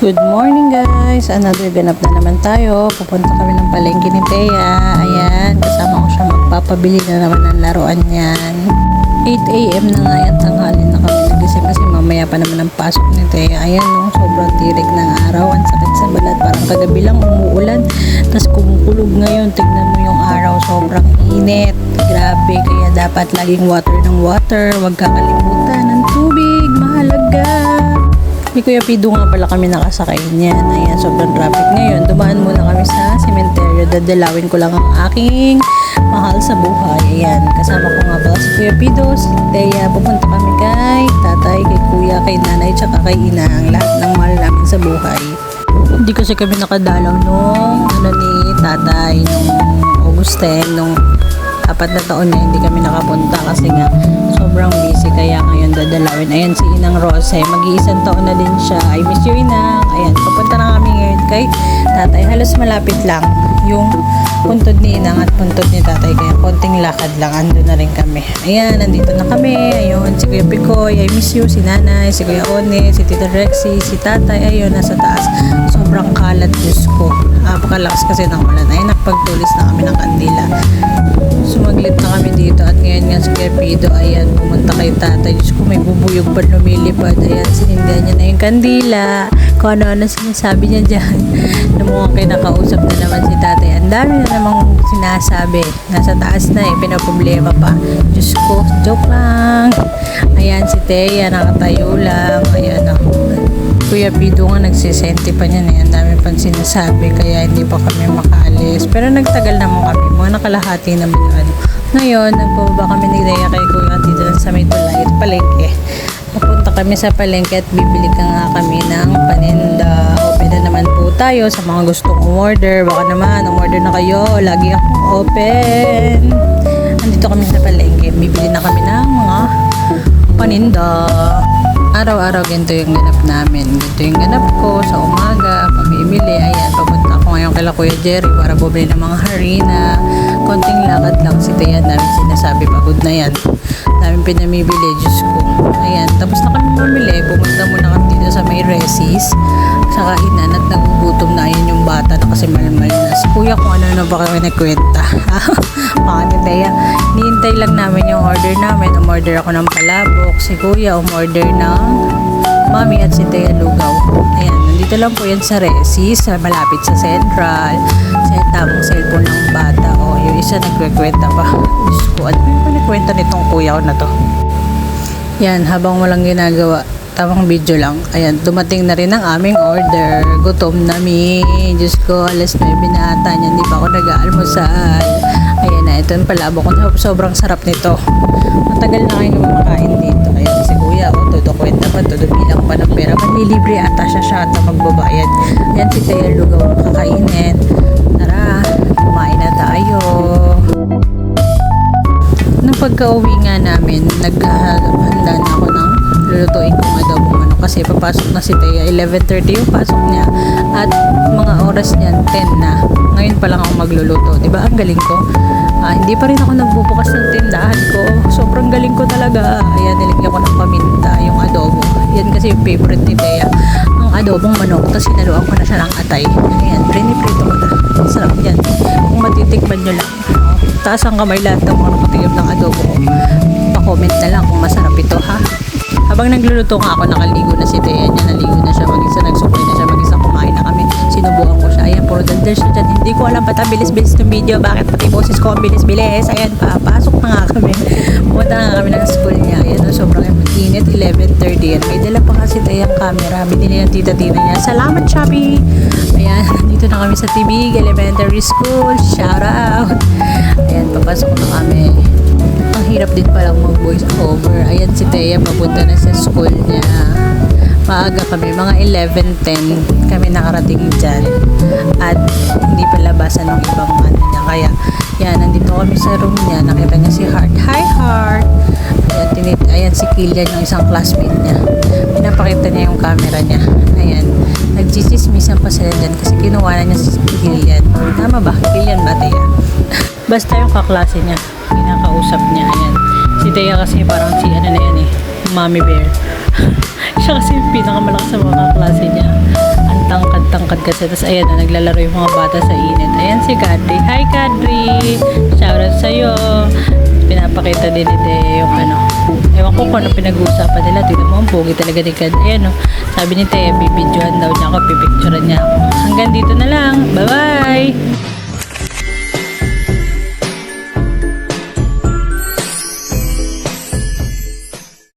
Good morning guys! Another ganap na naman tayo. Pupunta kami ng palengke ni Thea. Ayan, kasama ko siya, magpapabili na naman ng laruan yan. 8 AM na nga yan, tanghali na kami nagising kasi mamaya pa naman ang pasok ni Thea. Ayan no, sobrang tirik ng araw. Ang sakit sa balat, parang kagabi lang umuulan. Tapos kumukulog ngayon, tignan mo yung araw, sobrang init. Grabe, kaya dapat laging water ng water. Huwag kakalimutan ng tubig, mahalaga. Ni Kuya Pido nga pala kami nakasakay niyan. Ayan, sobrang traffic ngayon. Dumaan muna kami sa sementeryo. Dadalawin ko lang ang aking mahal sa buhay. Ayan, kasama ko nga pala si Kuya Pido, si Thea. Pupunta kami kay tatay, kay kuya, kay nanay, tsaka kay ina. Ang lahat ng mahal namin sa buhay. Hindi kasi kami nakadalaw nung ni tatay, nung Augustin, nung 4 na taon na hindi kami nakapunta kasi nga sobrang busy, kaya ngayon dadalawin. Ayan si Inang Rose, mag-iisang taon na din siya. I miss you, Inang. Ayan, papunta na kami ngayon kay tatay. Halos malapit lang yung puntod ni Inang at puntod ni tatay, kaya konting lakad lang, ando na rin kami. Ayan, nandito na kami. Ayun, si Kuya Picoy, I miss you, si nanay, si Kuya One, si Tita Rexy, si tatay. Ayun, nasa taas. Sobrang kalat, Diyos ko. Pakalakas kasi ng ulan. Ayun, nakapagtulis na kami ng kandila. Sumaglit na kami dito at ngayon nga si Kuya Pido, ayan, pumunta kay tatay. Diyos ko, may bubuyog pa lumilipad. Ayan, sinindihan niya na yung kandila. Kung ano-ano sinasabi niya dyan. Mukhang kayo nakausap na naman si tatay. Ang dami na namang sinasabi. Nasa taas na eh, pinaproblema pa. Diyos ko, joke lang. Ayan, si Thea, nakatayo lang. Ayan ako. Kuya Pido nga nagsisenti pa niya na yan. Dami pang sinasabi, kaya hindi pa kami makaalis. Pero nagtagal naman kami. Mga nakalahati naman yung ano. Ngayon, nagpababa kami ni Thea kay Kuya dito sa may tulay at palengke. Napunta kami sa palengke at bibili ka nga kami ng paninda. Open na naman po tayo sa mga gustong umorder. Baka naman, umorder na kayo. Lagi akong open. Andito kami sa palengke. Bibili na kami ng mga paninda. Araw-araw ganito yung ganap namin. Ganito yung ganap ko sa umaga, pamimili. Ayan, papunta ako ngayon kay Kuya Jerry para bumili ng mga harina. Konting lakad lang si Thea, dami sinasabi, pagod na yan. Daming pinamibili, Diyos ko. Ayan, tapos na kami mamili. Pumunta muna kami dito sa may Resis. Sa kainan at nagugutom na. Ayan yung bata na kasi malmal na. Si Kuya kung ano-ano ba kami nagkwenta. Baka ni Thea, nihintay lang namin yung order namin. Umorder ako ng palabok. Si Kuya umorder ng Mami at si Thea lugaw. Ayan, nandito lang po yan sa Resis, malapit sa Central. Sa tamang cellphone ng bata. O, yung isa nagkwekwenta pa. Diyos ko, ano yung nagkwenta nitong kuya ko na to? Yan, habang walang ginagawa, tamang video lang. Ayan, dumating na rin ang aming order. Gutom na mi. Diyos ko, alas 9 na ata niya. Hindi pa ako nag-aalmusal. Ayan na, ito yung palabok ko. Sobrang sarap nito. Matagal na kayo kumakain dito. Ayan, si Kuya, todo kwenta pa, todo bilang pa ng pera. Manlilibre ata siya at magbabayad. Ayan, si Thea lugaw kakainin. Tara, kumain na tayo. Nang pagka-uwi nga namin, naghahanda na ako ng lulutuin kong adobong manok kasi papasok na si Thea. 11:30 yung pasok niya at mga oras niyan 10 na. Ngayon pa lang ako magluluto, diba? Ang galing ko. Hindi pa rin ako nagbubukas ng tindahan ko. Sobrang galing ko talaga. Ayan, nilagyan ko ng paminta yung adobo. Yan kasi yung favorite ni Thea, ang adobong manok. Tapos sinaluan ko na siya ng atay. Ayan, priniprito ko na. Sarap yan. Kung matitikman nyo lang, taas ang kamay lahat ng mga nakatigim ng adobo ko. Pa-comment na lang kung masarap ito, ha? Habang nagluluto nga ako, nakaligo na si Thea niya. Naligo na siya, mag-isa nagsukay na siya, mag-isa kumain na kami. Sinubukan ko siya. Ayan, puro dandal siya dyan. Hindi ko alam ba't ang bilis-bilis ng video. Bakit pati boses ko ang bilis-bilis. Ayan, papasok na nga kami. Pumunta na nga kami ng school niya. Ayan, sobrang init. 11:30. Ayan, may dala pa kasi Thea ang camera. Binili ng tita-tina niya. Salamat, Shopee! Ayan, dito na kami sa Tibig Elementary School. Shout out! Ayan, papasok na kami. Ang hirap din palang mag-voice over. Ayan si Thea, papunta na sa school niya. Maaga kami, mga 11:10 kami nakarating dyan. At hindi pa labasan ng ibang ano niya. Kaya, yan, nandito kami sa room niya. Nakita niya si Heart. Hi, Heart! Ayan, ayan si Kilian, yung isang classmate niya. Pinapakita niya yung camera niya. Ayan, nagchisismisan pa sila dyan kasi kinuha na niya si Kilian. Tama ba? Kilian ba, Thea? Basta yung kaklase niya, pinakausap niya. Ayan, si Thea kasi parang si ano na yan eh, Mommy Bear. Siya kasi yung pinakamalakas sa mga klase niya. Ang naglalakad kasi. Tapos ayan na, naglalaro yung mga bata sa init. Ayan si Kadri. Hi Kadri! Shoutout sa'yo. Pinapakita din ni Teo yung ano. Ewan ko kung ano pinag-uusapan nila. Tignan mo, ang pogi talaga ni Kadri. Ayan o. Sabi ni Teo, bibidyohan daw niya ako, pipicturean niya ako. Hanggang dito na lang. Bye-bye!